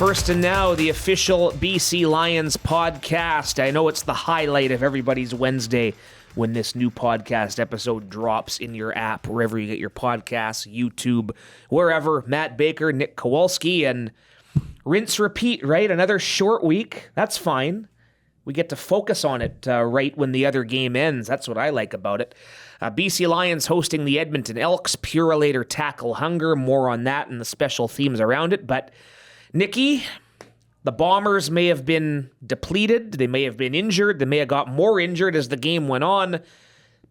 First and Now, the official BC Lions podcast. I know it's the highlight of everybody's Wednesday when this new podcast episode drops in your app, wherever you get your podcasts, YouTube, wherever. Matt Baker, Nik Kowalski, and rinse, repeat, right? Another short week. That's fine. We get to focus on it right when the other game ends. That's what I like about it. BC Lions hosting the Edmonton Elks. Purelator tackle hunger. More on that and the special themes around it. But Nicky, the Bombers may have been depleted. They may have been injured. They may have got more injured as the game went on.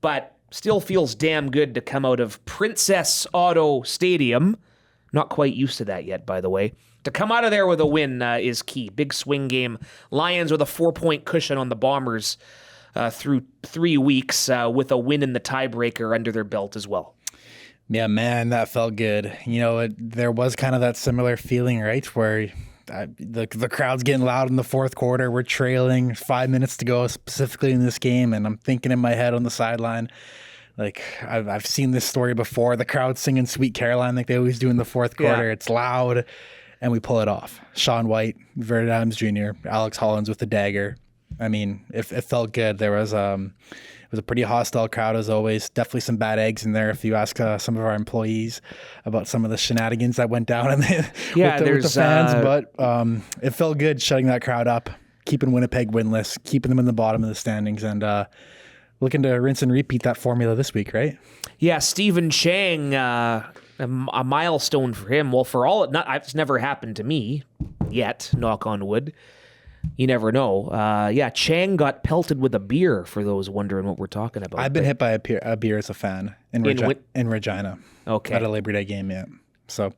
But still feels damn good to come out of Princess Auto Stadium. Not quite used to that yet, by the way. To come out of there with a win is key. Big swing game. Lions with a 4-point cushion on the Bombers through 3 weeks with a win in the tiebreaker under their belt as well. Yeah, man, that felt good. You know, there was kind of that similar feeling, right, where the crowd's getting loud in the fourth quarter. We're trailing 5 minutes to go specifically in this game, and I'm thinking in my head on the sideline, like, I've seen this story before. The crowd singing Sweet Caroline like they always do in the fourth quarter. Yeah. It's loud, and we pull it off. Sean White, Vernon Adams Jr., Alex Hollins with the dagger. I mean, it felt good. There was it was a pretty hostile crowd as always. Definitely some bad eggs in there if you ask some of our employees about some of the shenanigans that went down with the fans. But it felt good shutting that crowd up, keeping Winnipeg winless, keeping them in the bottom of the standings, and looking to rinse and repeat that formula this week, right? Yeah, Stephen Chang, a milestone for him. Well, for all it's never happened to me yet, knock on wood. You never know. Chang got pelted with a beer, for those wondering what we're talking about. I've been hit by a beer as a fan in Regina. Okay. At a Labor Day game, yeah. So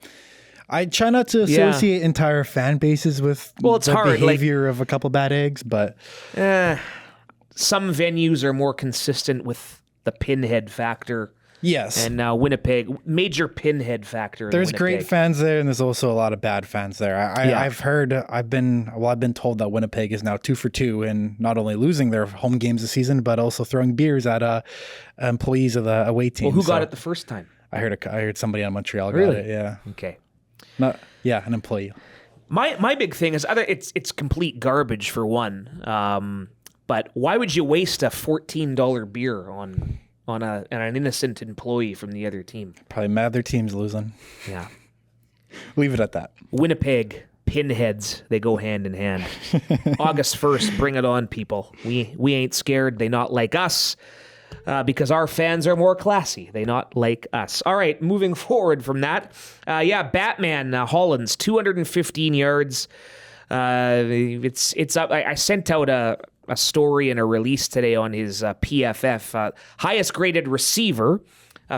I try not to associate entire fan bases with the behavior of a couple bad eggs, but some venues are more consistent with the pinhead factor. Yes. And Winnipeg, major pinhead factor. There's great fans there, and there's also a lot of bad fans there. I've been told that Winnipeg is now 2 for 2 in not only losing their home games this season, but also throwing beers at employees of the away team. Well, who got it the first time? I heard somebody on Montreal got it. Yeah. Okay. An employee. My big thing is it's complete garbage for one. But why would you waste a $14 beer on an innocent employee from the other team? Probably mad their team's losing. Yeah. Leave it at that. Winnipeg, pinheads, they go hand in hand. August 1st, bring it on, people. We ain't scared. They not like us because our fans are more classy. They not like us. All right, moving forward from that. Batman Hollins, 215 yards. It's up. I sent out a story and a release today on his PFF. Highest graded receiver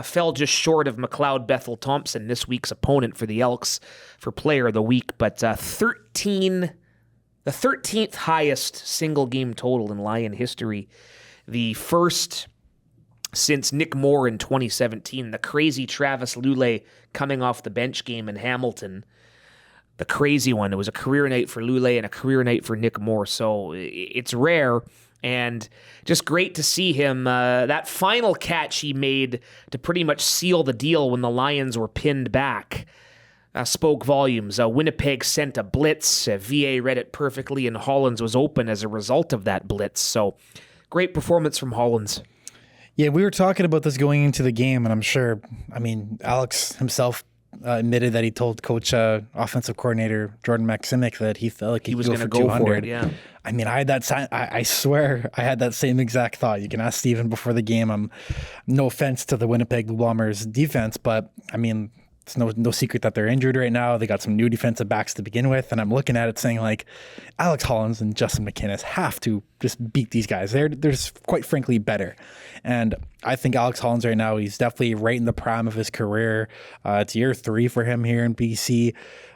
fell just short of McLeod Bethel-Thompson, this week's opponent for the Elks, for player of the week. But the 13th highest single game total in Lion history. The first since Nick Moore in 2017. The crazy Travis Lulay coming off the bench game in Hamilton. The crazy one. It was a career night for Lulay and a career night for Nick Moore. So it's rare and just great to see him. That final catch he made to pretty much seal the deal when the Lions were pinned back spoke volumes. Winnipeg sent a blitz. VA read it perfectly, and Hollins was open as a result of that blitz. So great performance from Hollins. Yeah, we were talking about this going into the game, and I'm sure, Alex himself admitted that he told coach offensive coordinator Jordan Maximic that he felt like he was going to go for it. Yeah. I had that. I swear I had that same exact thought. You can ask Steven before the game. No offense to the Winnipeg Blue Bombers defense, but it's no secret that they're injured right now. They got some new defensive backs to begin with, and I'm looking at it saying, like, Alex Hollins and Justin McInnis have to just beat these guys. They're just quite frankly better. And I think Alex Hollins right now, he's definitely right in the prime of his career. It's year 3 for him here in BC.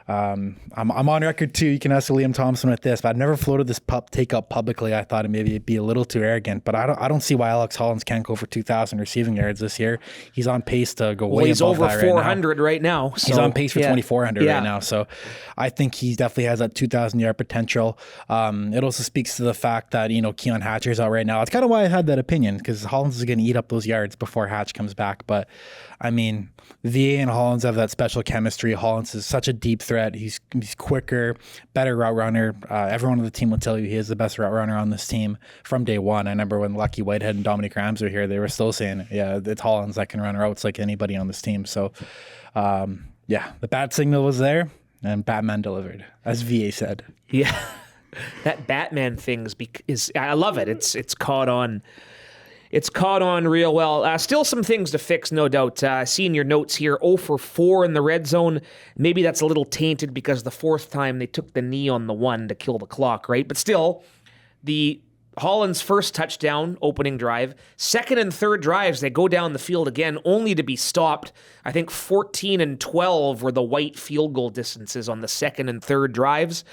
I'm on record too. You can ask Liam Thompson with this, but I've never floated this take up publicly. I thought it'd be a little too arrogant, but I don't see why Alex Hollins can't go for 2,000 receiving yards this year. He's on pace to go way above that right now. He's over 400 right now. So, he's on pace for 2,400 right now. So I think he definitely has that 2,000 yard potential. It also speaks to the fact that Keon Hatcher's out right now. It's kind of why I had that opinion, because Hollins is going to eat up those yards before Hatch comes back. But I mean, VA and Hollins have that special chemistry. Hollins is such a deep threat. He's quicker, better route runner. Everyone on the team will tell you he is the best route runner on this team from day one. I remember when Lucky Whitehead and Dominic Rams were here, they were still saying, yeah, it's Hollins that can run routes like anybody on this team. So, the bat signal was there, and Batman delivered, as VA said. Yeah. That Batman thing is I love it. It's caught on. It's caught on real well. Still some things to fix, no doubt. Seeing your notes here, 0 for 4 in the red zone. Maybe that's a little tainted because the fourth time they took the knee on the one to kill the clock, right? But still, the Hollins' first touchdown, opening drive. Second and third drives, they go down the field again, only to be stopped. I think 14 and 12 were the white field goal distances on the second and third drives.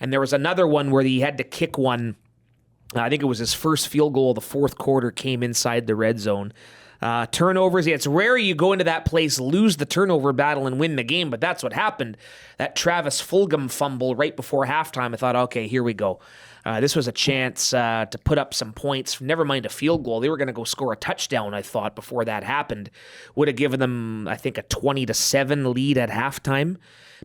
And there was another one where he had to kick one. I think it was his first field goal of the fourth quarter, came inside the red zone. Turnovers, it's rare you go into that place, lose the turnover battle, and win the game, but that's what happened. That Travis Fulgham fumble right before halftime, I thought, okay, here we go. This was a chance to put up some points. Never mind a field goal. They were going to go score a touchdown, I thought, before that happened. Would have given them, I think, a 20-7 lead at halftime.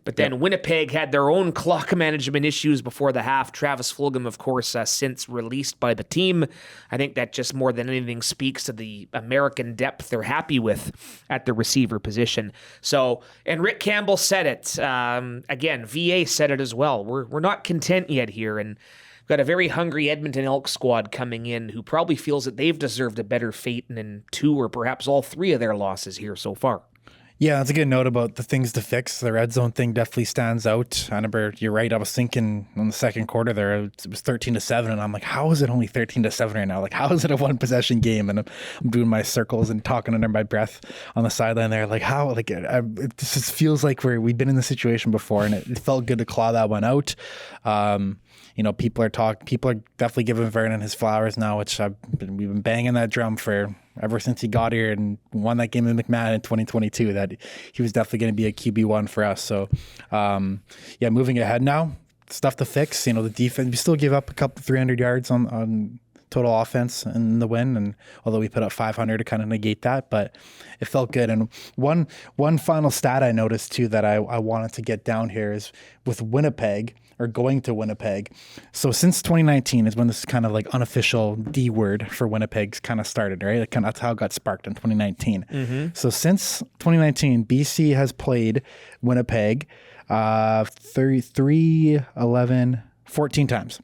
But then Winnipeg had their own clock management issues before the half. Travis Fulgham, of course, since released by the team. I think that just more than anything speaks to the American depth they're happy with at the receiver position. So, and Rick Campbell said it. Again, VA said it as well. We're not content yet here, and got a very hungry Edmonton Elks squad coming in who probably feels that they've deserved a better fate in 2 or perhaps all 3 of their losses here so far. Yeah, that's a good note about the things to fix. The red zone thing definitely stands out. I remember, you're right, I was thinking in the second quarter there, it was 13-7, and I'm like, how is it only 13-7 right now? Like, how is it a one-possession game? And I'm doing my circles and talking under my breath on the sideline there. Like, how? Like, it just feels like we've been in this situation before, and it felt good to claw that one out. People are definitely giving Vernon his flowers now, which we've been banging that drum for ever since he got here and won that game in McMahon in 2022, that he was definitely going to be a QB1 for us. So, moving ahead now, stuff to fix. The defense, we still give up a couple 300 yards on total offense in the win, and although we put up 500 to kind of negate that, but it felt good. And one final stat I noticed too that I wanted to get down here is with Winnipeg, or going to Winnipeg. So since 2019 is when this kind of like unofficial D word for Winnipeg's kind of started, right? That's how it got sparked in 2019. Mm-hmm. So since 2019, BC has played Winnipeg 33, 11, 14 times.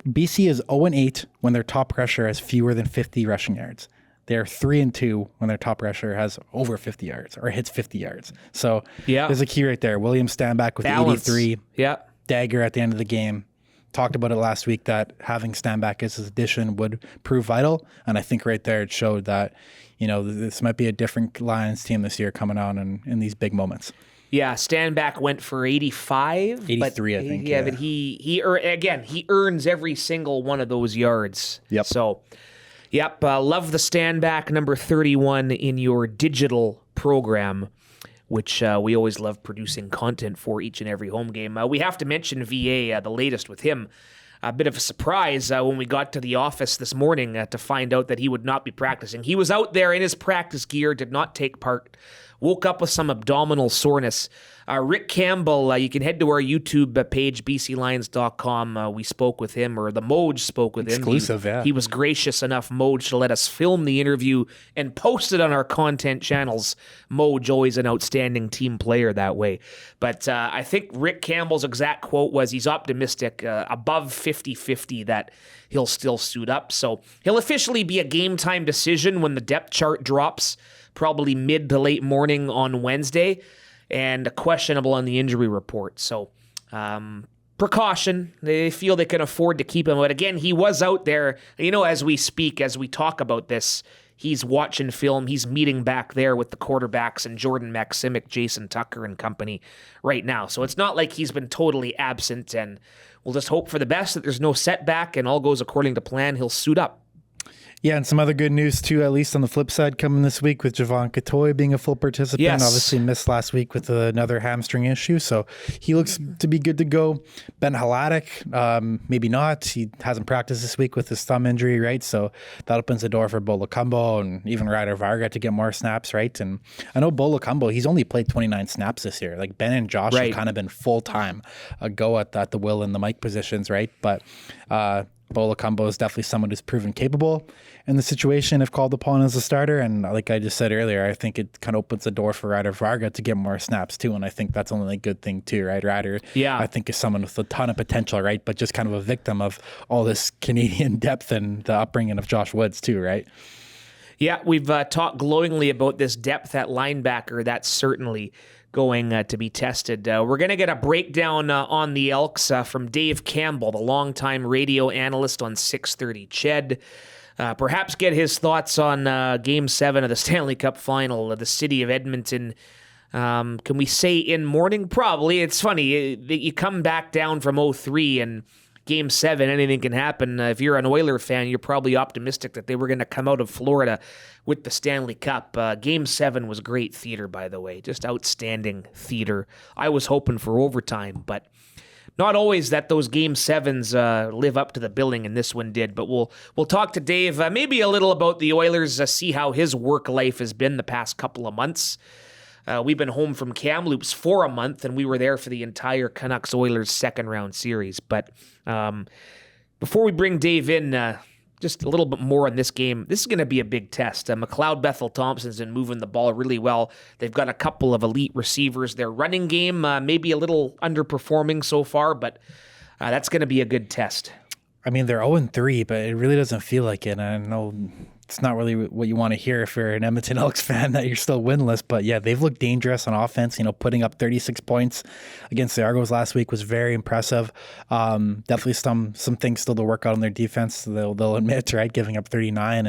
BC is 0-8 when their top rusher has fewer than 50 rushing yards. They're 3-2 when their top rusher has over 50 yards or hits 50 yards. So there's a key right there. William Stanback with balance. 83. Yeah. Dagger at the end of the game. Talked about it last week that having Stanback as his addition would prove vital. And I think right there it showed that, this might be a different Lions team this year coming on in these big moments. Yeah, Stanback went for 85. 83, I think. Yeah, but he earns every single one of those yards. Yep. So, love the Stanback number 31 in your digital program, which we always love producing content for each and every home game. We have to mention VA, the latest with him. A bit of a surprise when we got to the office this morning to find out that he would not be practicing. He was out there in his practice gear, did not take part. Woke up with some abdominal soreness. Rick Campbell, you can head to our YouTube page, bclions.com. We spoke with him, or the Moj spoke with him. Exclusive, yeah. He was gracious enough, Moj, to let us film the interview and post it on our content channels. Moj, always an outstanding team player that way. But I think Rick Campbell's exact quote was he's optimistic, above 50-50, that he'll still suit up. So he'll officially be a game-time decision when the depth chart drops, probably mid to late morning on Wednesday, and questionable on the injury report. So precaution. They feel they can afford to keep him. But again, he was out there, as we speak, as we talk about this, he's watching film. He's meeting back there with the quarterbacks and Jordan Maximic, Jason Tucker and company right now. So it's not like he's been totally absent, and we'll just hope for the best that there's no setback and all goes according to plan. He'll suit up. Yeah, and some other good news too, at least on the flip side, coming this week with Javon Katoy being a full participant. Yes. Obviously missed last week with another hamstring issue, so he looks to be good to go. Ben Haladic, maybe not. He hasn't practiced this week with his thumb injury, right? So that opens the door for Bolacumbo and even Ryder Varga to get more snaps, right? And I know Bolacumbo, he's only played 29 snaps this year. Like Ben and Josh have kind of been full-time go at the Will and the Mike positions, right? But Bolacumbo is definitely someone who's proven capable in the situation if called upon as a starter. And like I just said earlier, I think it kind of opens the door for Ryder Varga to get more snaps too. And I think that's only a good thing too, right? Ryder, I think, is someone with a ton of potential, right? But just kind of a victim of all this Canadian depth and the upbringing of Josh Woods too, right? Yeah, we've talked glowingly about this depth at linebacker. That's certainly going to be tested. We're going to get a breakdown on the Elks from Dave Campbell, the longtime radio analyst on 630 Ched. Perhaps get his thoughts on Game 7 of the Stanley Cup Final, the city of Edmonton. Can we say in mourning? Probably. It's funny. You come back down from 0-3 and Game 7, anything can happen. If you're an Oiler fan, you're probably optimistic that they were going to come out of Florida with the Stanley Cup. Game 7 was great theater, by the way. Just outstanding theater. I was hoping for overtime, but not always that those Game 7s live up to the billing, and this one did. But we'll talk to Dave maybe a little about the Oilers, see how his work life has been the past couple of months. We've been home from Kamloops for a month, and we were there for the entire Canucks-Oilers second-round series. But before we bring Dave in, just a little bit more on this game. This is going to be a big test. McLeod Bethel-Thompson's been moving the ball really well. They've got a couple of elite receivers. Their running game maybe a little underperforming so far, but that's going to be a good test. I mean, they're 0-3, but it really doesn't feel like it. I know it's not really what you want to hear if you're an Edmonton Elks fan, that you're still winless. But yeah, they've looked dangerous on offense. Putting up 36 points against the Argos last week was very impressive. Definitely some things still to work out on their defense. They'll admit, right, giving up 39.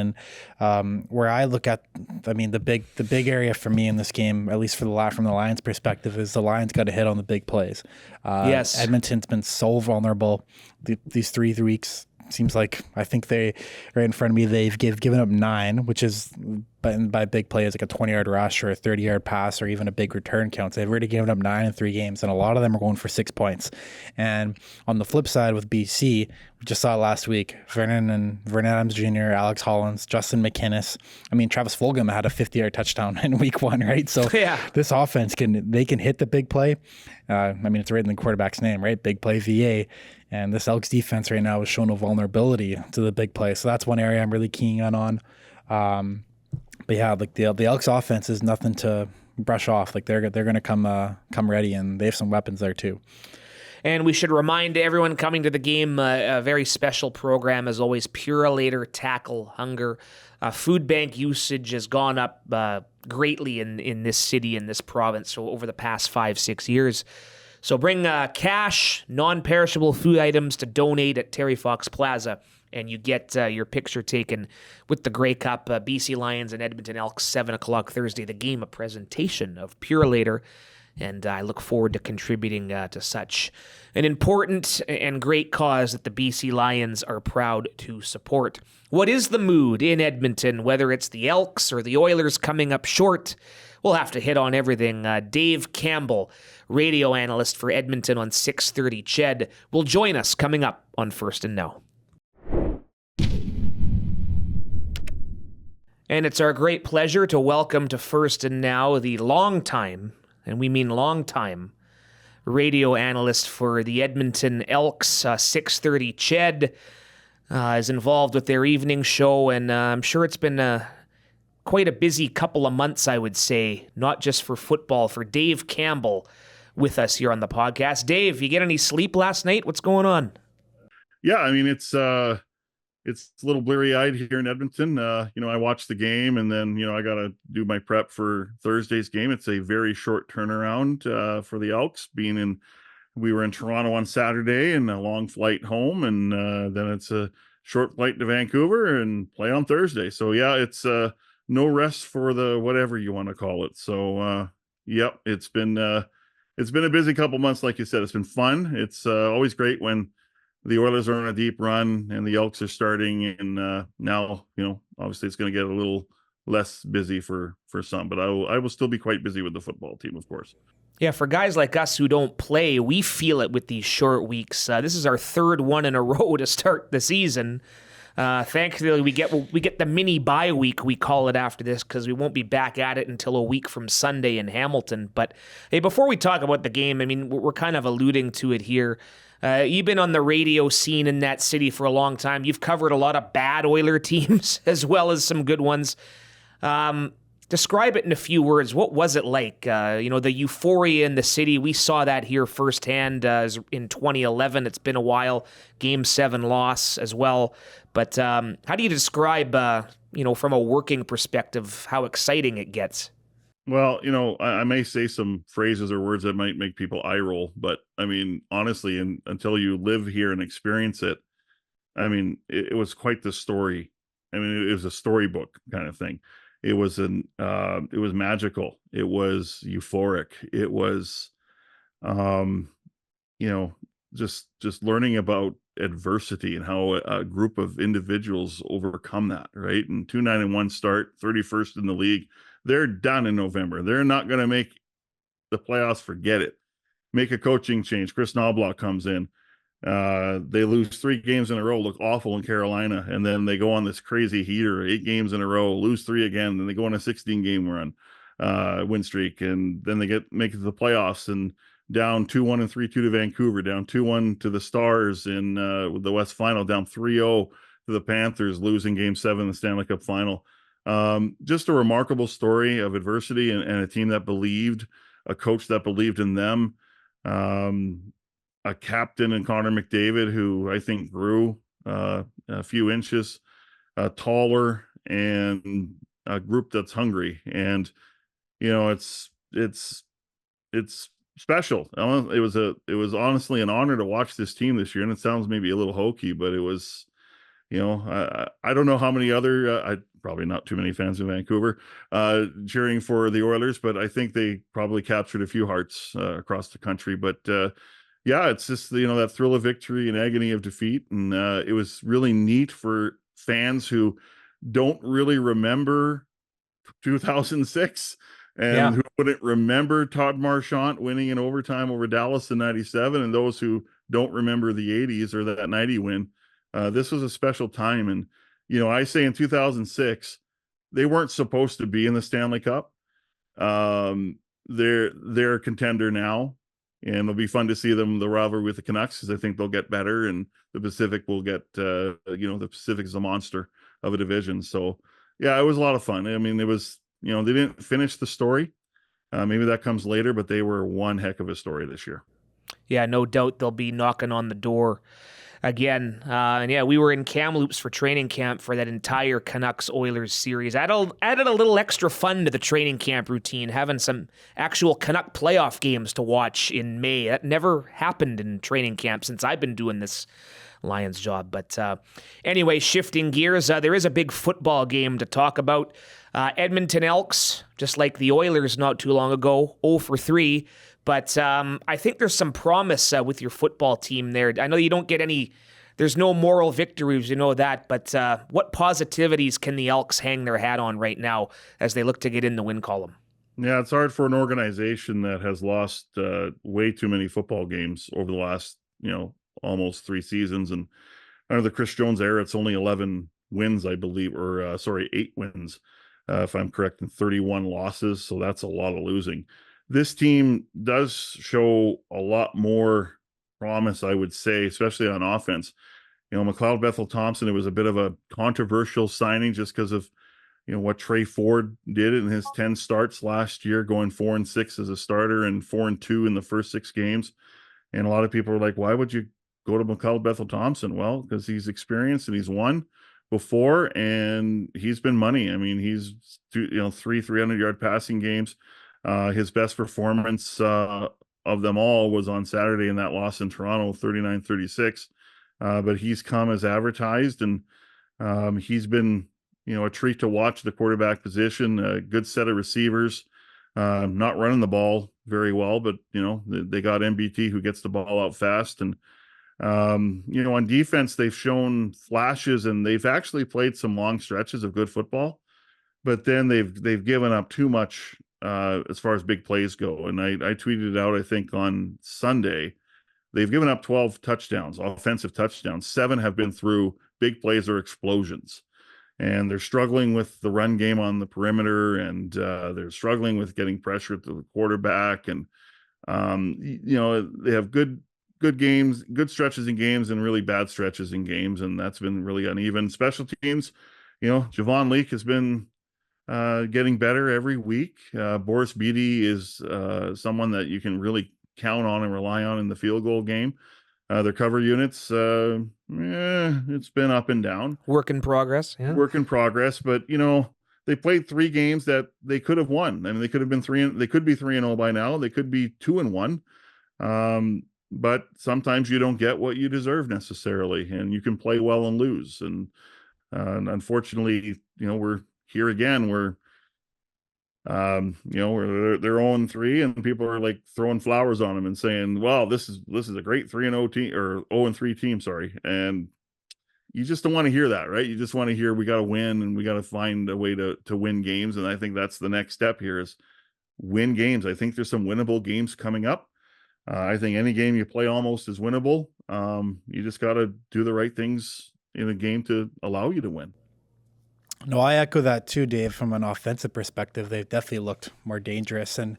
And where I look at, I mean, the big area for me in this game, at least from the Lions' perspective, is the Lions got to hit on the big plays. Yes, Edmonton's been so vulnerable these 3 weeks. Seems like, I think they right in front of me, they've given up 9, which is by big play is like a 20-yard rush or a 30-yard pass or even a big return count. So they've already given up 9 in 3 games, and a lot of them are going for 6 points. And on the flip side with BC, we just saw last week, Vernon Adams Jr., Alex Hollins, Justin McInnes. I mean, Travis Fulgham had a 50-yard touchdown in week 1, right? So this offense can hit the big play. I mean, it's right in the quarterback's name, right? Big play VA. And this Elks defense right now is showing a vulnerability to the big play. So that's one area I'm really keying on. But yeah, like the Elks offense is nothing to brush off. Like they're going to come ready, and they have some weapons there too. And we should remind everyone coming to the game, a very special program, as always, Purolator Tackle Hunger. Food bank usage has gone up greatly in this city, in this province, so over the past 5-6 years. So bring cash, non-perishable food items to donate at Terry Fox Plaza, and you get your picture taken with the Grey Cup, BC Lions and Edmonton Elks, 7 o'clock Thursday, the game, a presentation of Purolator, and I look forward to contributing to such an important and great cause that the BC Lions are proud to support. What is the mood in Edmonton, whether it's the Elks or the Oilers coming up short? We'll have to hit on everything. Dave Campbell, radio analyst for Edmonton on 630 Ched, will join us coming up on First and Now. And it's our great pleasure to welcome to First and Now the long-time, and we mean long-time, radio analyst for the Edmonton Elks, 630 Ched, is involved with their evening show, and I'm sure it's been quite a busy couple of months, I would say, not just for football, for Dave Campbell with us here on the podcast. Dave, you get any sleep last night? What's going on? Yeah, I mean, it's a little bleary-eyed here in Edmonton. I watched the game, and then, I got to do my prep for Thursday's game. It's a very short turnaround for the Elks, we were in Toronto on Saturday and a long flight home, and then it's a short flight to Vancouver and play on Thursday. So, yeah, it's no rest for the whatever you want to call it. So, yep, it's been a busy couple months, like you said. It's been fun. It's always great when the Oilers are on a deep run and the Elks are starting, and now, obviously it's going to get a little less busy for some, but I will still be quite busy with the football team, of course. Yeah, for guys like us who don't play, we feel it with these short weeks. This is our third one in a row to start the season. Thankfully, we get the mini bye week, we call it, after this, because we won't be back at it until a week from Sunday in Hamilton. But hey, before we talk about the game, I mean, we're kind of alluding to it here. You've been on the radio scene in that city for a long time. You've covered a lot of bad Oiler teams as well as some good ones. Describe it in a few words. What was it like? The euphoria in the city. We saw that here firsthand in 2011. It's been a while. Game 7 loss as well. But how do you describe, from a working perspective, how exciting it gets? Well, I may say some phrases or words that might make people eye roll, but I mean, honestly, until you live here and experience it, I mean, it was quite the story. I mean, it was a storybook kind of thing. It was it was magical. It was euphoric. It was, just learning about adversity and how a group of individuals overcome that, right? And 2-9-1 start, 31st in the league. They're done in November. They're not going to make the playoffs. Forget it. Make a coaching change. Chris Knobloch comes in. They lose 3 games in a row, look awful in Carolina, and then they go on this crazy heater, 8 games in a row, lose 3 again, then they go on a 16-game run, win streak, and then they make it to the playoffs and down 2-1 and 3-2 to Vancouver, down 2-1 to the Stars in the West Final, down 3-0 to the Panthers, losing Game 7 the Stanley Cup Final. Just a remarkable story of adversity and a team that believed, a coach that believed in them. A captain in Connor McDavid, who I think grew a few inches taller, and a group that's hungry. And it's special. It was honestly an honor to watch this team this year. And it sounds maybe a little hokey, but it was. I don't know how many other, probably not too many fans in Vancouver cheering for the Oilers, but I think they probably captured a few hearts across the country. But yeah, it's just, that thrill of victory and agony of defeat. And it was really neat for fans who don't really remember 2006 and who wouldn't remember Todd Marchant winning in overtime over Dallas in 97. And those who don't remember the 80s or that 90 win. This was a special time. And, I say in 2006, they weren't supposed to be in the Stanley Cup. They're a contender now. And it'll be fun to see them, the rivalry with the Canucks, because I think they'll get better, and the Pacific will get, the Pacific is a monster of a division. So, yeah, it was a lot of fun. I mean, it was, they didn't finish the story. Maybe that comes later, but they were one heck of a story this year. Yeah, no doubt they'll be knocking on the door again. And yeah, we were in Kamloops for training camp for that entire Canucks-Oilers series. Added a little extra fun to the training camp routine, having some actual Canuck playoff games to watch in May. That never happened in training camp since I've been doing this Lions job. But anyway, shifting gears, there is a big football game to talk about. Edmonton Elks, just like the Oilers not too long ago, 0-3. But I think there's some promise with your football team there. I know you don't get there's no moral victories, that, but what positivities can the Elks hang their hat on right now as they look to get in the win column? Yeah, it's hard for an organization that has lost way too many football games over the last, almost 3 seasons. And under the Chris Jones era, it's only 11 wins, I believe, or 8 wins, if I'm correct, and 31 losses. So that's a lot of losing. This team does show a lot more promise, I would say, especially on offense. McLeod Bethel-Thompson, it was a bit of a controversial signing just because of, what Trey Ford did in his 10 starts last year, going 4-6 as a starter and 4-2 in the first 6 games. And a lot of people are like, why would you go to McLeod Bethel-Thompson? Well, because he's experienced and he's won before, and he's been money. I mean, he's 3 300-yard passing games. His best performance of them all was on Saturday in that loss in Toronto, 39-36. But he's come as advertised, and he's been, a treat to watch. The quarterback position, a good set of receivers, not running the ball very well, but they got MBT who gets the ball out fast, and On defense, they've shown flashes and they've actually played some long stretches of good football, but then they've given up too much as far as big plays go. And I tweeted out, I think on Sunday, they've given up 12 touchdowns, offensive touchdowns. 7 have been through big plays or explosions. And they're struggling with the run game on the perimeter, and they're struggling with getting pressure to the quarterback. And, they have good games, good stretches in games, and really bad stretches in games. And that's been really uneven. Special teams, Javon Leake has been getting better every week. Boris Beatty is someone that you can really count on and rely on in the field goal game. Their cover units, it's been up and down. Work in progress. Yeah. Work in progress, but they played 3 games that they could have won. I mean, they could have been 3. They could be 3-0 by now. They could be 2-1. But sometimes you don't get what you deserve necessarily, and you can play well and lose. And unfortunately, we're here again. We're they're 0-3, and people are like throwing flowers on them and saying, "Well, this is a great 3-0 team or 0-3 team." Sorry, and you just don't want to hear that, right? You just want to hear we got to win and we got to find a way to win games. And I think that's the next step here is win games. I think there's some winnable games coming up. I think any game you play almost is winnable. You just got to do the right things in a game to allow you to win. No, I echo that too, Dave. From an offensive perspective, they've definitely looked more dangerous. And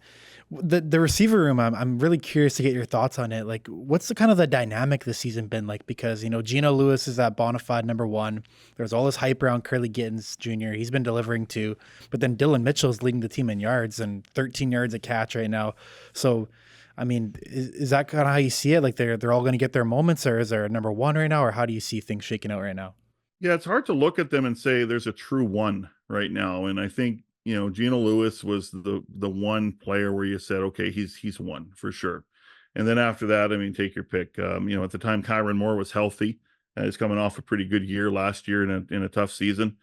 the receiver room, I'm really curious to get your thoughts on it. Like, what's the kind of the dynamic this season been like? Because, Geno Lewis is that bona fide number 1. There's all this hype around Curly Gittens Jr. He's been delivering too. But then Dylan Mitchell's leading the team in yards and 13 yards a catch right now. So, I mean, is that kind of how you see it? Like they're all going to get their moments, or is there a number 1 right now? Or how do you see things shaking out right now? Yeah, it's hard to look at them and say there's a true one right now. And I think, Geno Lewis was the one player where you said, okay, he's one for sure. And then after that, I mean, take your pick. At the time, Kyron Moore was healthy. He's coming off a pretty good year last year in a tough season.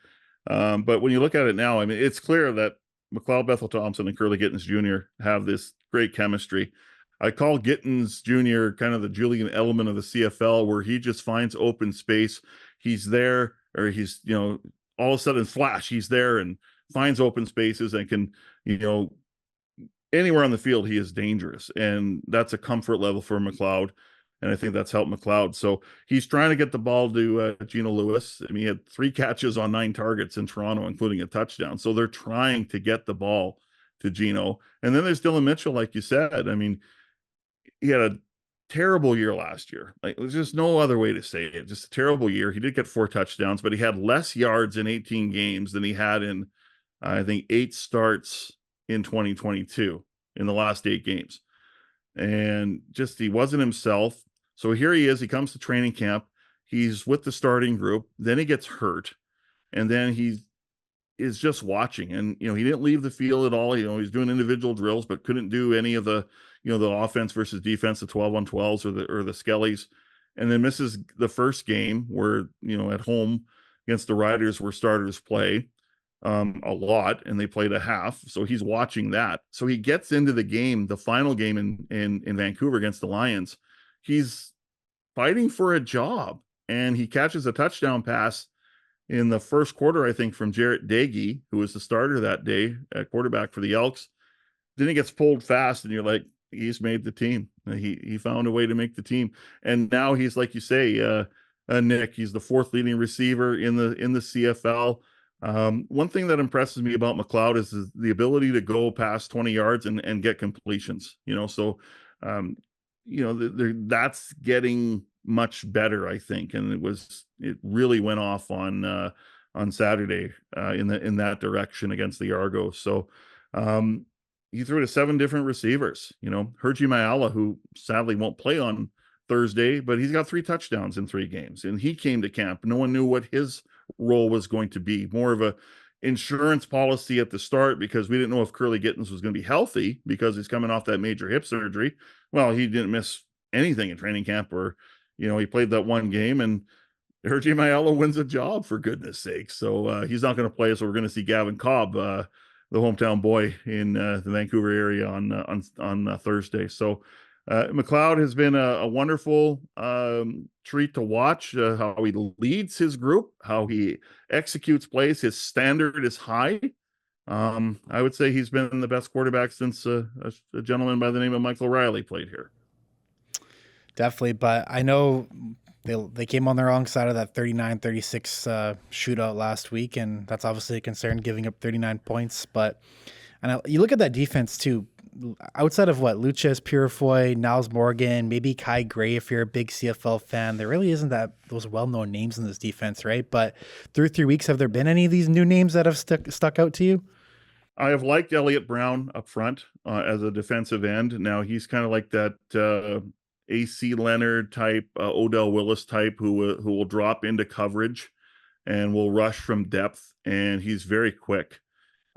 But when you look at it now, I mean, it's clear that McLeod Bethel-Thompson and Curly Gittens Jr. have this great chemistry. I call Gittens Jr. kind of the Julian Edelman of the CFL, where he just finds open space. He's there, or he's, all of a sudden flash, he's there and finds open spaces and can, anywhere on the field, he is dangerous. And that's a comfort level for McLeod. And I think that's helped McLeod. So he's trying to get the ball to Geno Lewis. I mean, he had 3 catches on 9 targets in Toronto, including a touchdown. So they're trying to get the ball to Geno. And then there's Dylan Mitchell, like you said. I mean, he had a terrible year last year. Like, there's just no other way to say it. Just a terrible year. He did get 4 touchdowns, but he had less yards in 18 games than he had in, I think, 8 starts in 2022 in the last 8 games. And just, he wasn't himself. So here he is. He comes to training camp. He's with the starting group. Then he gets hurt. And then he is just watching. And, he didn't leave the field at all. He's doing individual drills, but couldn't do any of the, the offense versus defense, the 12-on-12s or the skellies, and then misses the first game where, at home against the Riders where starters play a lot, and they played a half. So he's watching that. So he gets into the game, the final game in Vancouver against the Lions. He's fighting for a job, and he catches a touchdown pass in the first quarter, I think, from Jarrett Dagey, who was the starter that day at quarterback for the Elks. Then he gets pulled fast, and you're like, he's made the team. He found a way to make the team. And now he's, like you say, Nick, he's the 4th leading receiver in the CFL. One thing that impresses me about McLeod is the ability to go past 20 yards and get completions, so, that's getting much better, I think. And it really went off on Saturday in that direction against the Argos. So, he threw to 7 different receivers, Hergy Mayala, who sadly won't play on Thursday, but he's got 3 touchdowns in 3 games. And he came to camp. No one knew what his role was going to be. More of a insurance policy at the start, because we didn't know if Curly Gittens was going to be healthy because he's coming off that major hip surgery. Well, he didn't miss anything in training camp, or, he played that 1 game, and Hergy Mayala wins a job, for goodness sake. So he's not going to play. So we're going to see Gavin Cobb, the hometown boy in the Vancouver area on Thursday. So McLeod has been a wonderful treat to watch, how he leads his group, how he executes plays. His standard is high. I would say he's been the best quarterback since a gentleman by the name of Michael Riley played here. Definitely, but I know they came on the wrong side of that 39-36 shootout last week, and that's obviously a concern, giving up 39 points. But you look at that defense too. Outside of Lucius Purifoy, Niles Morgan, maybe Kai Gray, if you're a big CFL fan, there really isn't those well-known names in this defense, right? But through 3 weeks, have there been any of these new names that have stuck out to you? I have liked Elliott Brown up front as a defensive end. Now he's kind of like that AC Leonard type, Odell Willis type, who will drop into coverage and will rush from depth, and he's very quick.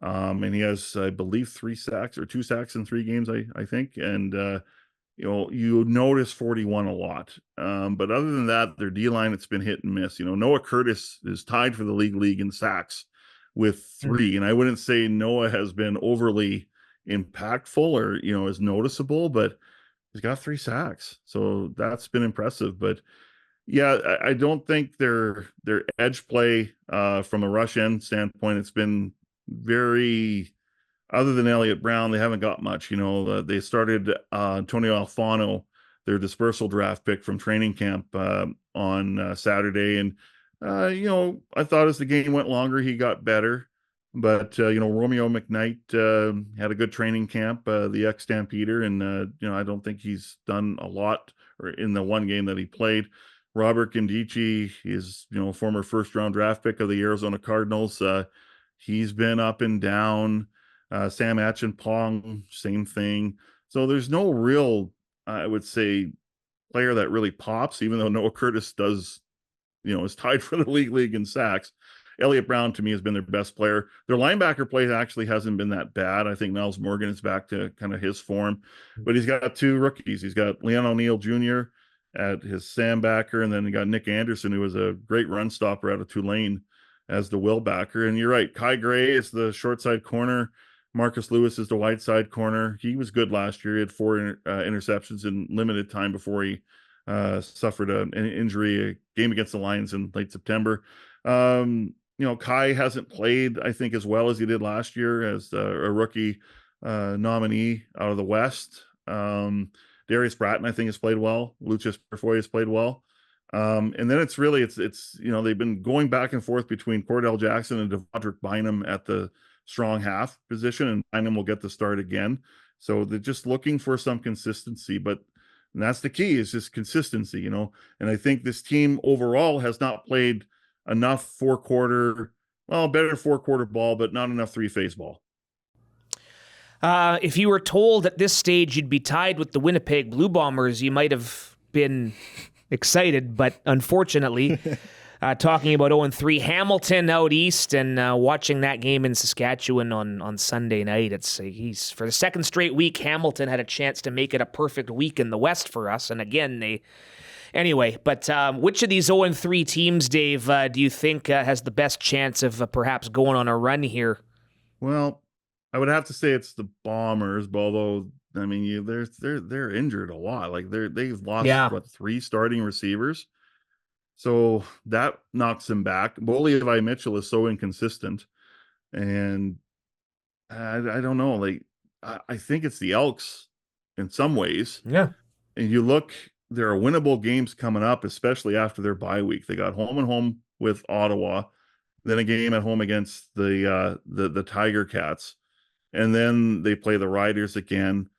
And he has, I believe, 3 sacks or 2 sacks in 3 games, I think. And, you notice 41 a lot. But other than that, their D-line, it's been hit and miss. Noah Curtis is tied for the league in sacks with 3. And I wouldn't say Noah has been overly impactful or, is noticeable, but he's got 3 sacks. So that's been impressive. But yeah, I don't think their edge play from a rush end standpoint, it's been very, other than Elliott Brown, they haven't got much. They started Antonio Alfano, their dispersal draft pick from training camp on Saturday. And, I thought as the game went longer, he got better. But, Romeo McKnight had a good training camp, the ex-Stampeder. And, I don't think he's done a lot or in the one game that he played. Robert Gandici is, former first-round draft pick of the Arizona Cardinals. He's been up and down. Sam Acheampong, same thing. So there's no real, I would say, player that really pops, even though Noah Curtis does, is tied for the league in sacks. Elliott Brown, to me, has been their best player. Their linebacker play actually hasn't been that bad. I think Niles Morgan is back to kind of his form. But he's got 2 rookies. He's got Leon O'Neal Jr. at his Sambacker, and then he got Nick Anderson, who was a great run stopper out of Tulane, as the will backer. And you're right, Kai Gray is the short side corner. Marcus Lewis is the wide side corner. He was good last year. He had 4 interceptions in limited time before he suffered an injury, a game against the Lions in late September. Kai hasn't played, I think, as well as he did last year as a rookie nominee out of the West. Darius Bratton, I think, has played well. Lucius Purifoy has played well. And then it's they've been going back and forth between Cordell Jackson and Devondrick Bynum at the strong half position, and Bynum will get the start again. So they're just looking for some consistency, and that's the key, is just consistency, and I think this team overall has not played enough better 4-quarter ball, but not enough 3-phase ball. If you were told at this stage you'd be tied with the Winnipeg Blue Bombers, you might have been excited, but unfortunately, talking about 0-3 Hamilton out east and watching that game in Saskatchewan on Sunday night, he's for the second straight week, Hamilton had a chance to make it a perfect week in the West for us, and again, which of these 0-3 teams, Dave, do you think has the best chance of perhaps going on a run here? Well, I would have to say it's the Bombers, although they're injured a lot. Like they've lost 3 starting receivers, so that knocks them back. Boley Levi Mitchell is so inconsistent, and I don't know. Like I think it's the Elks in some ways. Yeah, and you look, there are winnable games coming up, especially after their bye week. They got home and home with Ottawa, then a game at home against the Tiger Cats. And then they play the Riders again.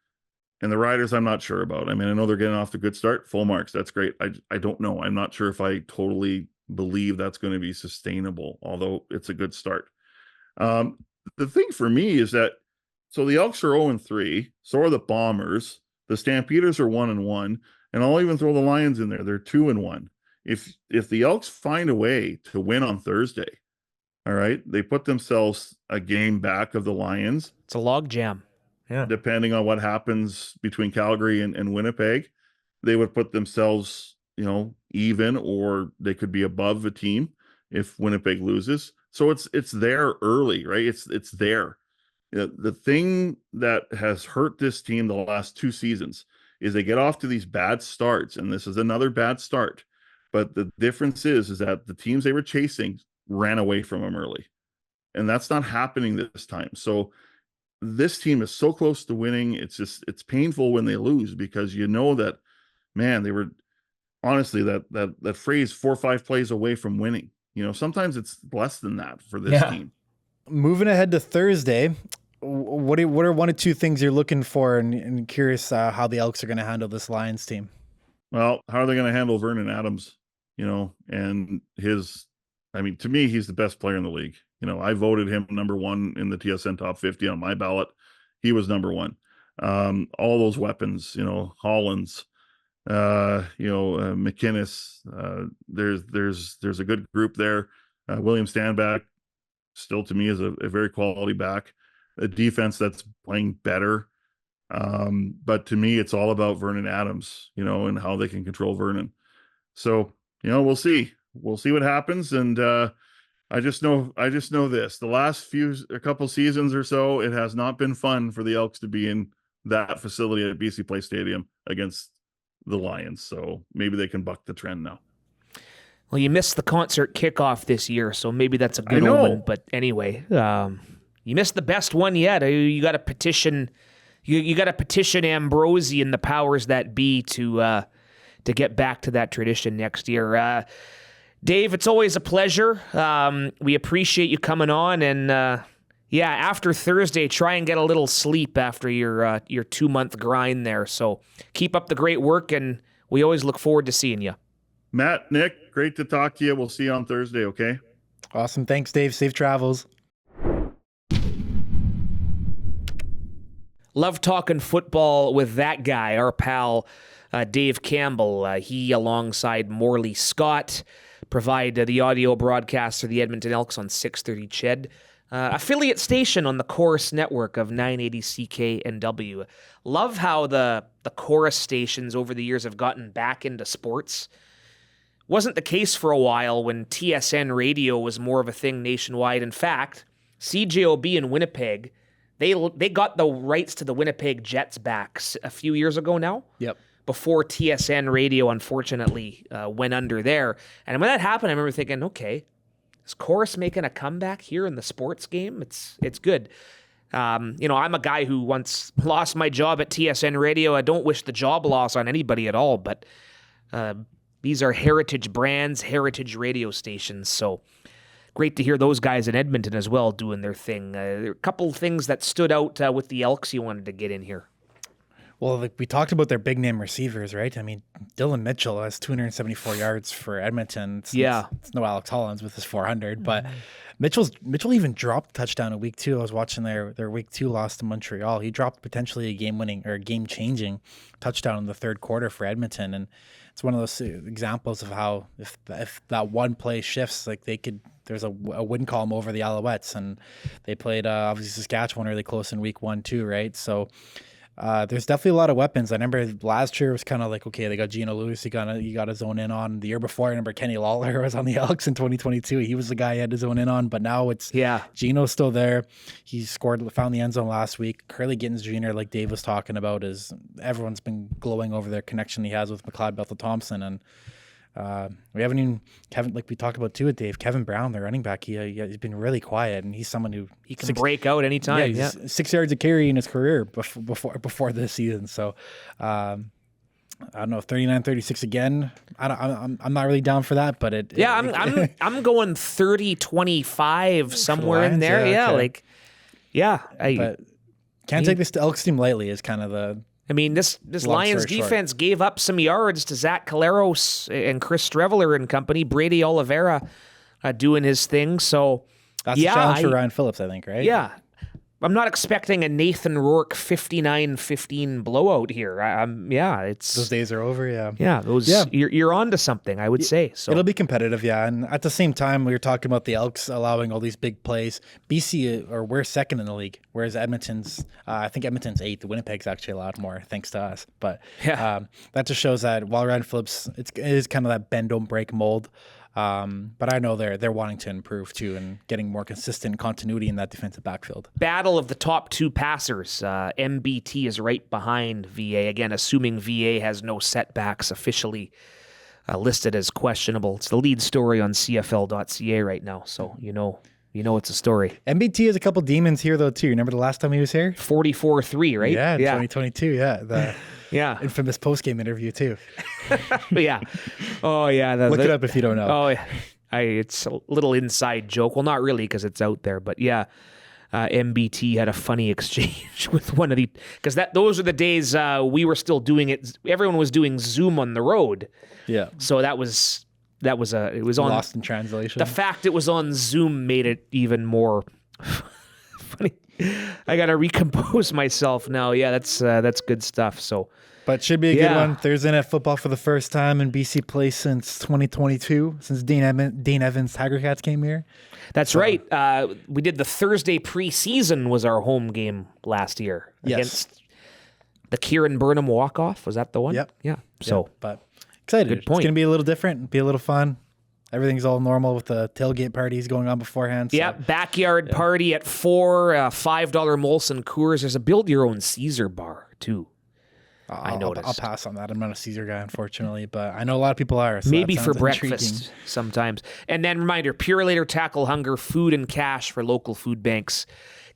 And the Riders, I'm not sure about. I know they're getting off to a good start. Full marks. That's great. I don't know. I'm not sure if I totally believe that's going to be sustainable, although it's a good start. The thing for me is that, so the Elks are 0-3. So are the Bombers. The Stampeders are 1-1. And I'll even throw the Lions in there. They're 2-1. If the Elks find a way to win on Thursday, all right, they put themselves a game back of the Lions. It's a log jam. Yeah. Depending on what happens between Calgary and Winnipeg, they would put themselves, even, or they could be above the team if Winnipeg loses. So it's there early, right? It's there. The thing that has hurt this team the last 2 seasons is they get off to these bad starts, and this is another bad start. But the difference is that the teams they were chasing ran away from them early, and that's not happening this time. So this team is so close to winning. It's painful when they lose, because you know that, man, they were honestly that phrase 4 or 5 plays away from winning. Sometimes it's less than that for this team. Moving ahead to Thursday, what are 1 or 2 things you're looking for, and curious how the Elks are going to handle this Lions team? Well, how are they going to handle Vernon Adams? And to me, he's the best player in the league. I voted him number 1 in the TSN top 50 on my ballot. He was number 1. All those weapons, Hollins, McInnes, there's a good group there. William Stanback still to me is a very quality back, a defense that's playing better. But to me, it's all about Vernon Adams, and how they can control Vernon. So, we'll see what happens. And, I just know this, the last a couple seasons or so, it has not been fun for the Elks to be in that facility at BC Place Stadium against the Lions. So maybe they can buck the trend now. Well, you missed the concert kickoff this year, so maybe that's a good omen. But anyway, you missed the best one yet. You got to petition. You got to petition Ambrosi and the powers that be to get back to that tradition next year. Dave, it's always a pleasure. We appreciate you coming on, and after Thursday, try and get a little sleep after your 2-month grind there. So keep up the great work, and we always look forward to seeing you. Matt, Nick, great to talk to you. We'll see you on Thursday, okay? Awesome. Thanks, Dave. Safe travels. Love talking football with that guy, our pal Dave Campbell. He, alongside Morley Scott, provide the audio broadcast for the Edmonton Elks on 630 CHED, affiliate station on the Chorus network of 980 CKNW. Love how the Chorus stations over the years have gotten back into sports. Wasn't the case for a while when TSN radio was more of a thing nationwide. In fact, CJOB in Winnipeg, they got the rights to the Winnipeg Jets back a few years ago now. Yep. Before TSN radio, unfortunately, went under there. And when that happened, I remember thinking, okay, is Chorus making a comeback here in the sports game? It's good. I'm a guy who once lost my job at TSN radio. I don't wish the job loss on anybody at all, but these are heritage brands, heritage radio stations. So great to hear those guys in Edmonton as well doing their thing. There are a couple of things that stood out with the Elks you wanted to get in here. Well, we talked about their big name receivers, right? I mean, Dylan Mitchell has 274 yards for Edmonton. It's no Alex Hollins with his 400, but Mitchell even dropped a touchdown in week 2. I was watching their week 2 loss to Montreal. He dropped potentially a game-winning or game-changing touchdown in the third quarter for Edmonton, and it's one of those examples of how if that one play shifts, like there's a win column over the Alouettes, and they played obviously Saskatchewan really close in week 1 too, right? So. There's definitely a lot of weapons. I remember last year it was kind of like, okay, they got Gino Lewis, you got to zone in on. The year before, I remember Kenny Lawler was on the Elks in 2022. He was the guy you had to zone in on, but now it's Gino's still there. He found the end zone last week. Curly Gittens Jr., like Dave was talking about, everyone's been glowing over their connection he has with McLeod Bethel-Thompson, and we haven't even like we talked about too with Dave, Kevin Brown, the running back. He's been really quiet, and he's someone who he can break out anytime. Yeah, 6 yards a carry in his career before this season. So I don't know, 39-36 again. I'm not really down for that, but I'm going 30-25 somewhere in there. But can't take this to Elks team lightly. Is kind of the. I mean, this Lions defense gave up some yards to Zach Caleros and Chris Streveler and company. Brady Oliveira doing his thing. So that's a challenge for Ryan Phillips, I think, right? Yeah. I'm not expecting a Nathan Rourke 59-15 blowout here. Those days are over. You're on to something, I would say. So it'll be competitive, and at the same time, we were talking about the Elks allowing all these big plays. BC, or we're second in the league, whereas Edmonton's, I think Edmonton's 8th. Winnipeg's actually allowed more, thanks to us. But that just shows that while Ryan Phillips, it is kind of that bend don't break mold. But I know they're wanting to improve too and getting more consistent continuity in that defensive backfield. Battle of the top two passers. MBT is right behind VA. Again, assuming VA has no setbacks officially listed as questionable. It's the lead story on CFL.ca right now, so you know it's a story. MBT has a couple demons here though too. Remember the last time he was here? 44-3, right? Yeah, 2022. Yeah, the infamous post-game interview too. Yeah. Oh yeah. Look it up if you don't know. Oh yeah. It's a little inside joke. Well, not really because it's out there, but yeah. MBT had a funny exchange with one of because those are the days we were still doing it. Everyone was doing Zoom on the road. Yeah. So it was on lost in translation. The fact it was on Zoom made it even more funny. I got to recompose myself now. Yeah, that's good stuff. So, but should be a good one. Thursday Night Football for the first time in BC Place since 2022, since Dean Evans Tiger Cats came here. That's right. We did the Thursday preseason was our home game last year. Yes. Against the Kieran Burnham walk-off. Was that the one? Yep. Yeah. So, but excited. Good point. It's going to be a little different, be a little fun. Everything's all normal with the tailgate parties going on beforehand. So. Yeah, backyard party at 4, $5 Molson Coors. There's a build-your-own Caesar bar, too. I noticed. I'll pass on that. I'm not a Caesar guy, unfortunately, but I know a lot of people are. So maybe for breakfast sometimes. And then reminder, Purelator, Tackle Hunger, food and cash for local food banks.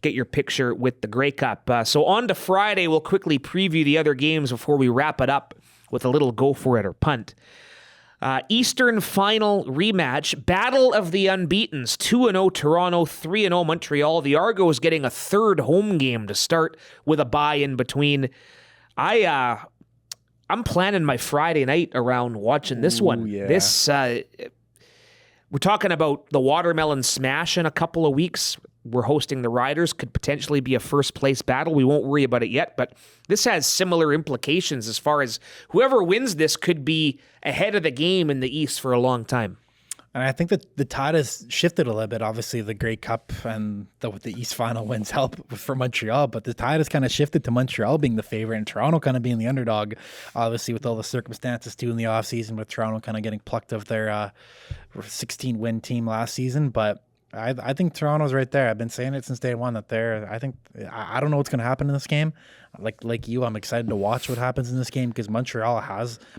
Get your picture with the Grey Cup. So on to Friday, we'll quickly preview the other games before we wrap it up with a little go for it or punt. Eastern final rematch, Battle of the Unbeatens, 2-0 Toronto, 3-0 Montreal. The Argos getting a third home game to start with a bye in between. I'm planning my Friday night around watching this one. Yeah. This we're talking about the Watermelon Smash in a couple of weeks. We're hosting the Riders. Could potentially be a first place battle. We won't worry about it yet, but this has similar implications as far as whoever wins this could be ahead of the game in the East for a long time. And I think that the tide has shifted a little bit. Obviously, the Grey Cup and the East Final wins help for Montreal, but the tide has kind of shifted to Montreal being the favorite and Toronto kind of being the underdog, obviously, with all the circumstances too in the offseason, with Toronto kind of getting plucked of their 16-win team last season. But I think Toronto's right there. I've been saying it since day one that I don't know what's going to happen in this game. Like you, I'm excited to watch what happens in this game because Montreal,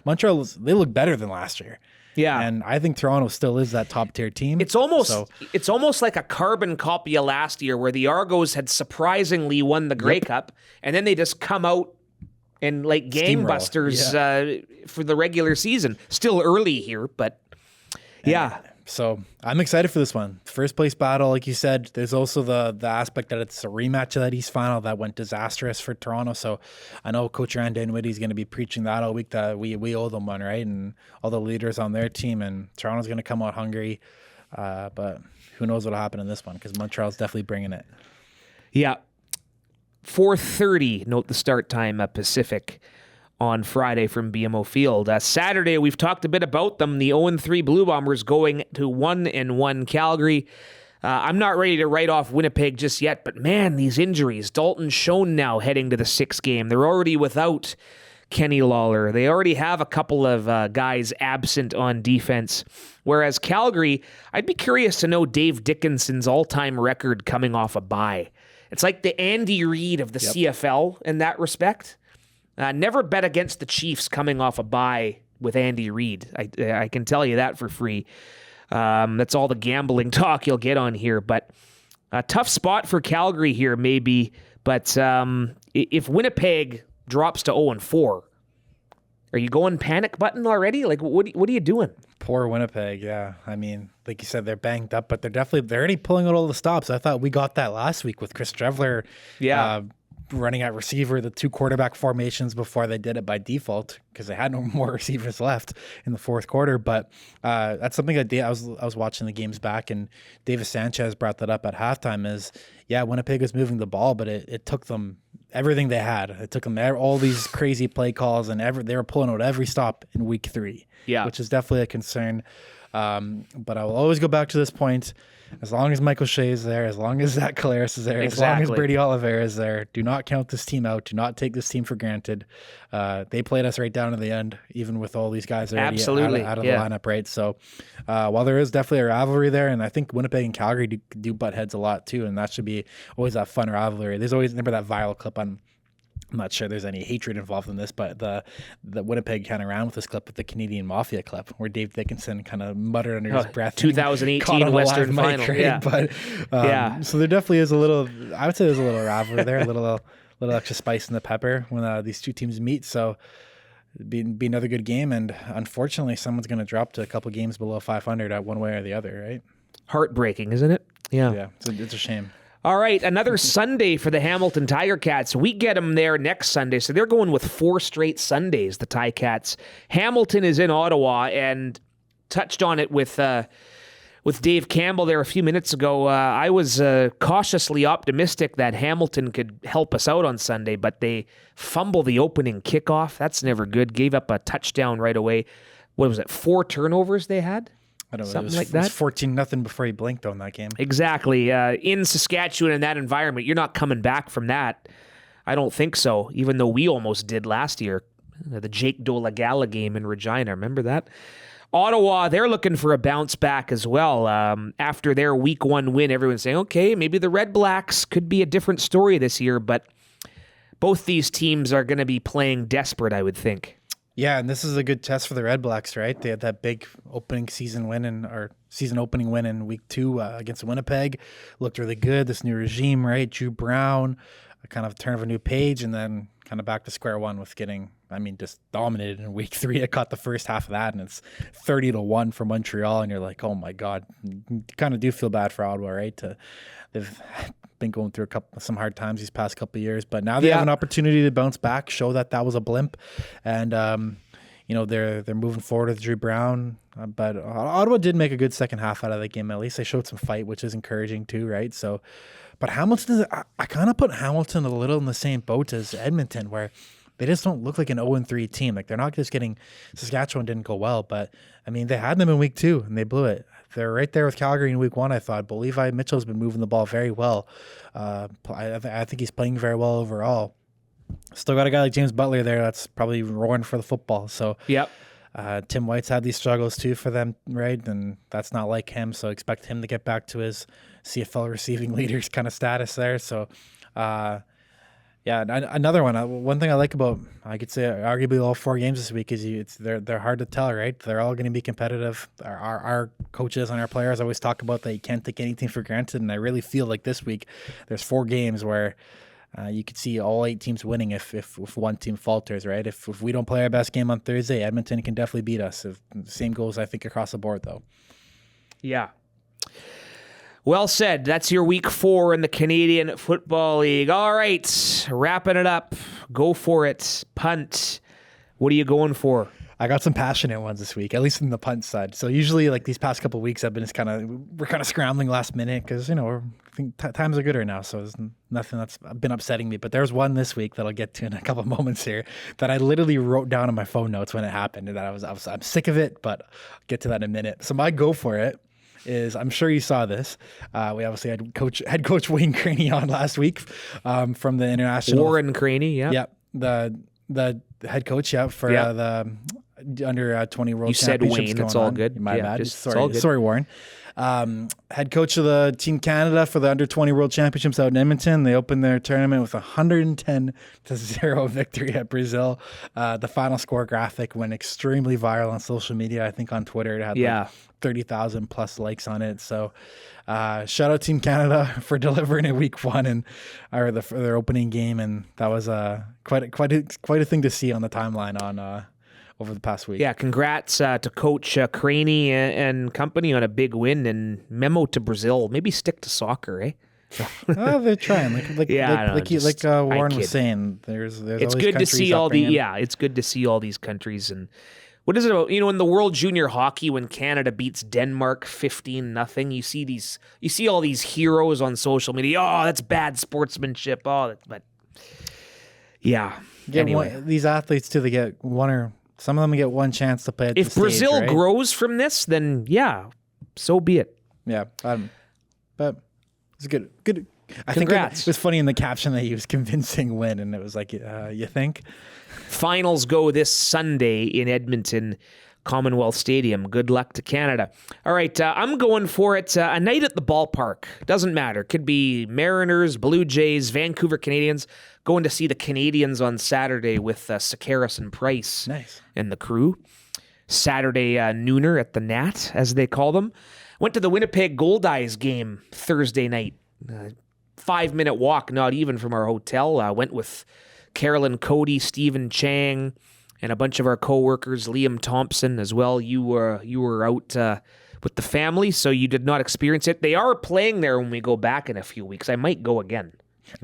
they look better than last year. Yeah. And I think Toronto still is that top tier team. It's almost like a carbon copy of last year where the Argos had surprisingly won the Grey Cup and then they just come out and like gangbusters for the regular season. Still early here, but yeah. So I'm excited for this one. First place battle, like you said. There's also the aspect that it's a rematch of that East Final that went disastrous for Toronto. So I know Coach Ryan Dinwiddie is going to be preaching that all week that we owe them one, right? And all the leaders on their team, and Toronto's going to come out hungry. But who knows what'll happen in this one because Montreal's definitely bringing it. Yeah, 4:30. Note the start time Pacific. On Friday from BMO Field. Saturday, we've talked a bit about them. The 0-3 Blue Bombers going to 1-1 Calgary. I'm not ready to write off Winnipeg just yet, but man, these injuries. Dalton Schoen now heading to the 6th game. They're already without Kenny Lawler. They already have a couple of guys absent on defense. Whereas Calgary, I'd be curious to know Dave Dickinson's all-time record coming off a bye. It's like the Andy Reid of the CFL in that respect. Never bet against the Chiefs coming off a bye with Andy Reid. I can tell you that for free. That's all the gambling talk you'll get on here. But a tough spot for Calgary here, maybe. But if Winnipeg drops to 0-4, are you going panic button already? Like, what are you doing? Poor Winnipeg, yeah. I mean, like you said, they're banged up, but they're already pulling out all the stops. I thought we got that last week with Chris Drevler. Yeah. Running at receiver, the 2 quarterback formations before they did it by default because they had no more receivers left in the 4th quarter. But that's something I was watching the games back, and Davis Sanchez brought that up at halftime. Winnipeg was moving the ball, but it took them everything they had. It took them all these crazy play calls, and they were pulling out every stop in week 3. Yeah, which is definitely a concern. But I will always go back to this point. as long as Michael Shea is there, as long as Zach Collaros is there, as long as Brady Oliveira is there, do not count this team out. Do not take this team for granted. They played us right down to the end, even with all these guys already out of the lineup, right? So while there is definitely a rivalry there, and I think Winnipeg and Calgary do butt heads a lot too, and that should be always that fun rivalry. There's always, remember that viral clip on, I'm not sure there's any hatred involved in this, but the Winnipeg kind of ran with this clip with the Canadian Mafia clip where Dave Dickinson kind of muttered under his breath. 2018 Western Final. Right? Yeah. But so there definitely is a little, I would say there's a little rivalry there, a little extra spice in the pepper when these two teams meet. So it'd be another good game. And unfortunately, someone's going to drop to a couple games below 500 at one way or the other, right? Heartbreaking, isn't it? Yeah. Yeah. It's a shame. All right, another Sunday for the Hamilton Tiger Cats. We get them there next Sunday, so they're going with 4 straight Sundays, the Ticats. Hamilton is in Ottawa, and touched on it with Dave Campbell there a few minutes ago. I was cautiously optimistic that Hamilton could help us out on Sunday, but they fumble the opening kickoff. That's never good. Gave up a touchdown right away. What was it, 4 turnovers they had? I don't know. Something like that. It was 14-0 before he blinked on that game. Exactly. In Saskatchewan, in that environment, you're not coming back from that. I don't think so, even though we almost did last year. The Jake Dolagala game in Regina. Remember that? Ottawa, they're looking for a bounce back as well. After their week 1 win, everyone's saying, okay, maybe the Red Blacks could be a different story this year, but both these teams are going to be playing desperate, I would think. Yeah, and this is a good test for the Red Blacks, right? They had that big season opening win in week 2 against Winnipeg. Looked really good. This new regime, right? Drew Brown, a kind of turn of a new page, and then kind of back to square one with getting, just dominated in week 3. I caught the first half of that, and it's 30-1 for Montreal, and you're like, oh my God. You kind of do feel bad for Ottawa, right? They've been going through some hard times these past couple of years, but now they have an opportunity to bounce back, show that was a blimp, and they're moving forward with Drew Brown. But Ottawa did make a good second half out of the game. At least they showed some fight, which is encouraging too, right? So, but Hamilton, I kind of put Hamilton a little in the same boat as Edmonton, where they just don't look like an 0-3 team. Like, they're not just getting, Saskatchewan didn't go well, but they had them in week 2 and they blew it. They're right there with Calgary in week 1, I thought. But Levi Mitchell's been moving the ball very well. I think he's playing very well overall. Still got a guy like James Butler there that's probably roaring for the football. So yep. Tim White's had these struggles too for them, right? And that's not like him. So expect him to get back to his CFL receiving leaders kind of status there. So another one. One thing I like about, I could say, arguably all 4 games this week is they're hard to tell, right? They're all going to be competitive. Our coaches and our players always talk about that you can't take anything for granted, and I really feel like this week there's 4 games where you could see all 8 teams winning if one team falters, right? If we don't play our best game on Thursday, Edmonton can definitely beat us. Same goes, I think, across the board, though. Yeah. Well said. That's your week 4 in the Canadian Football League. All right, wrapping it up. Go for it. Punt. What are you going for? I got some passionate ones this week, at least in the punt side. So usually, like these past couple of weeks, we're kind of scrambling last minute because I think times are good right now. So there's nothing that's been upsetting me. But there's one this week that I'll get to in a couple of moments here that I literally wrote down on my phone notes when it happened, and that I'm sick of it. But I'll get to that in a minute. So my go for it is, I'm sure you saw this. We obviously had head coach Wayne Craney on last week from the international. Warren Craney, yeah. Yep, the head coach, for the under 20 World Championships. You said Wayne, it's all good. My bad. Sorry, sorry, Warren. Head coach of the Team Canada for the under 20 World Championships out in Edmonton. They opened their tournament with a 110-0 victory at Brazil. The final score graphic went extremely viral on social media. I think on Twitter it had 30,000 plus likes on it. So shout out Team Canada for delivering in week 1 for their opening game, and that was quite a thing to see on the timeline on over the past week. Yeah, congrats to Coach Craney and company on a big win, and memo to Brazil. Maybe stick to soccer, eh? They're trying. Like Warren was saying, there's it's good to see all it's good to see all these countries. And what is it about, in the World Junior Hockey, when Canada beats Denmark 15-0, you see all these heroes on social media. Oh, that's bad sportsmanship. Anyway, these athletes too, they get some of them get one chance to play at if the Brazil stage, right? grows from this, then so be it. Yeah. but it's good. Good. I Congrats. think it was funny in the caption that he was convincing win, and it was like, you think? Finals go this Sunday in Edmonton, Commonwealth Stadium. Good luck to Canada. All right, I'm going for it. A night at the ballpark. Doesn't matter. Could be Mariners, Blue Jays, Vancouver Canadians. Going to see the Canadians on Saturday with Sakaris and Price. Nice. And the crew. Saturday nooner at the Nat, as they call them. Went to the Winnipeg Goldeyes game Thursday night. 5-minute walk, not even from our hotel. Went with Carolyn Cody, Stephen Chang, and a bunch of our coworkers, Liam Thompson as well. You were out with the family, so you did not experience it. They are playing there when we go back in a few weeks. I might go again.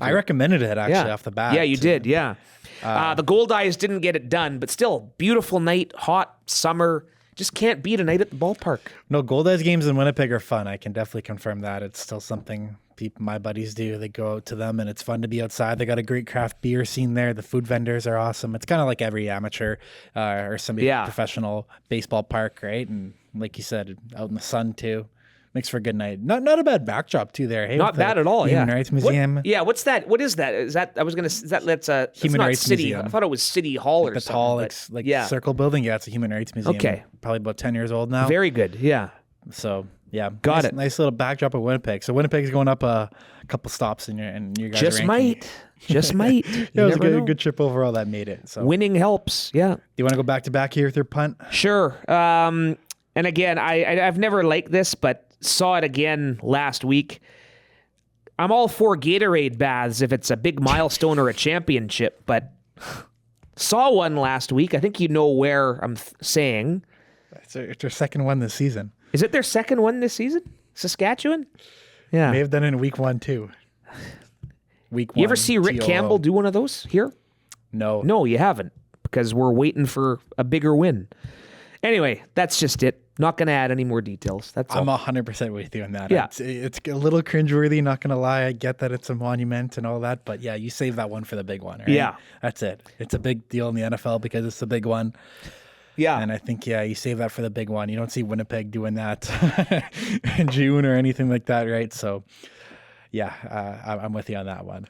I recommended it actually off the bat. Yeah, you did. Yeah. The Goldeyes didn't get it done, but still, beautiful night, hot summer. Just can't beat a night at the ballpark. No, Goldeyes games in Winnipeg are fun. I can definitely confirm that. It's still something my buddies do. They go out to them, and it's fun to be outside. They got a great craft beer scene there. The food vendors are awesome. It's kind of like every amateur or some professional baseball park, right? And like you said, out in the sun too. Makes for a good night. Not a bad backdrop too there. Hey, not bad at all. Human Rights Museum. What's that? What is that? Is that that's a Human Rights City. Museum. I thought it was City Hall like or the something. tall, circle building. Yeah, it's a Human Rights Museum. Okay, probably about 10 years old now. Very good. Yeah. So yeah, got it. Nice little backdrop of Winnipeg. So Winnipeg's going up a couple stops in your guys' just ranking. Just might. Yeah, it was a good trip overall that made it. So winning helps. Yeah. Do you want to go back to back here with your punt? Sure. And again, I've never liked this, but saw it again last week. I'm all for Gatorade baths if it's a big milestone or a championship, but saw one last week. I think you know where I'm saying. It's their second one this season. Is it their second one this season? Saskatchewan? Yeah. May have done it in week 1 too. Week 1. You ever see Rick Campbell do one of those here? No. No, you haven't, because we're waiting for a bigger win. Anyway, that's just it. Not going to add any more details. That's I'm all. 100% with you on that. Yeah. It's a little cringeworthy, not going to lie. I get that it's a monument and all that, but yeah, you save that one for the big one, right? Yeah. That's it. It's a big deal in the NFL because it's the big one. Yeah. And I think, you save that for the big one. You don't see Winnipeg doing that in June or anything like that, right? So, yeah, I'm with you on that one.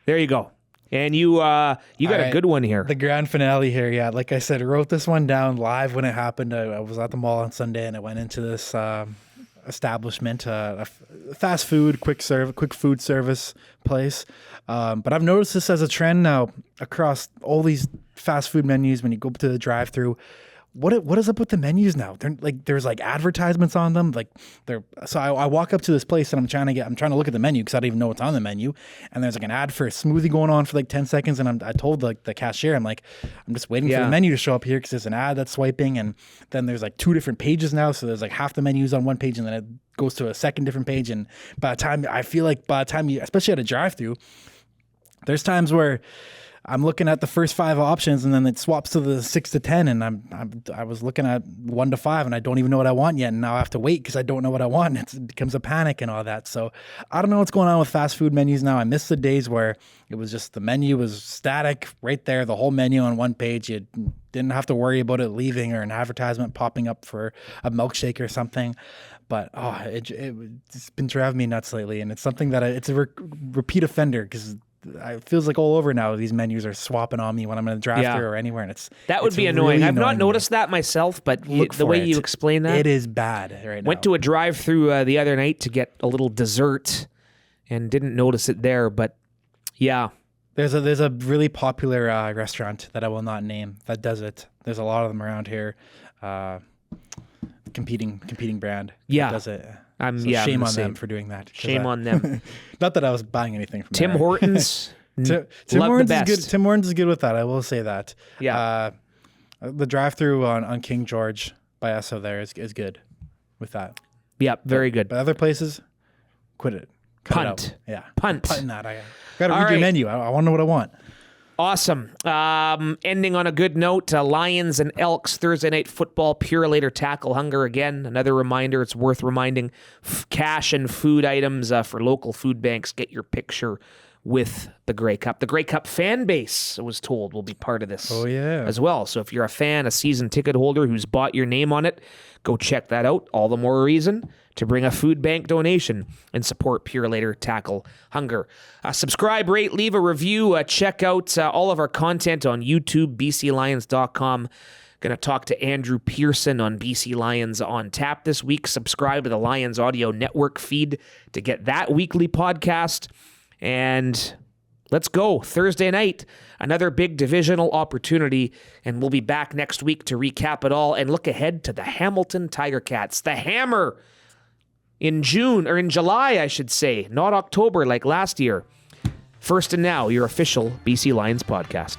There you go. And you got a good one here. The grand finale here, yeah. Like I said, I wrote this one down live when it happened. I was at the mall on Sunday, and I went into this establishment, a fast food, quick food service place. But I've noticed this as a trend now across all these fast food menus. When you go to the drive-through, what is up with the menus now? There's advertisements on them. So I walk up to this place and I'm trying to look at the menu because I don't even know what's on the menu. And there's an ad for a smoothie going on for 10 seconds. And I told the cashier, I'm just waiting for the menu to show up here because there's an ad that's swiping. And then there's 2 different pages now. So there's half the menus on one page and then it goes to a second different page. And by the time you, especially at a drive-through, there's times where I'm looking at the first 5 options and then it swaps to the 6 to 10 and I was looking at 1 to 5 and I don't even know what I want yet, and now I have to wait because I don't know what I want. It becomes a panic and all that. So I don't know what's going on with fast food menus now. I miss the days where it was just the menu was static right there, the whole menu on one page. You didn't have to worry about it leaving or an advertisement popping up for a milkshake or something. But it's been driving me nuts lately, and it's something that it's a repeat offender because it feels like all over now these menus are swapping on me when I'm in a drive-thru or anywhere, and that would be annoying. Really I've not noticed that myself, but the way you explain that, it is bad right now. Went to a drive-thru the other night to get a little dessert and didn't notice it there, but yeah. There's a really popular restaurant that I will not name that does it. There's a lot of them around here. Competing brand that does it. Shame on them for doing that. Shame on them. Not that I was buying anything from Tim Hortons. Tim Hortons is good. Tim Hortons is good with that. I will say that. Yeah. The drive-through on King George by Esso there is good with that. Yeah, very good. But other places, quit it. Cut Punt. it out. Yeah. Punt. Putting that. I got to read your menu. I want to know what I want. Awesome. Ending on a good note, Lions and Elks Thursday night football, Purelator tackle hunger again. Another reminder, it's worth reminding, cash and food items for local food banks. Get your picture with the Grey Cup. The Grey Cup fan base, I was told, will be part of this as well. So if you're a fan, a season ticket holder who's bought your name on it, go check that out. All the more reason to bring a food bank donation and support Purolator Tackle Hunger. Subscribe, rate, leave a review. Check out all of our content on YouTube, bclions.com. Going to talk to Andrew Pearson on BC Lions on Tap this week. Subscribe to the Lions Audio Network feed to get that weekly podcast. And let's go. Thursday night, another big divisional opportunity, and we'll be back next week to recap it all and look ahead to the Hamilton Tiger Cats. The Hammer in June, or in July, I should say, not October like last year. First and Now, your official BC Lions podcast.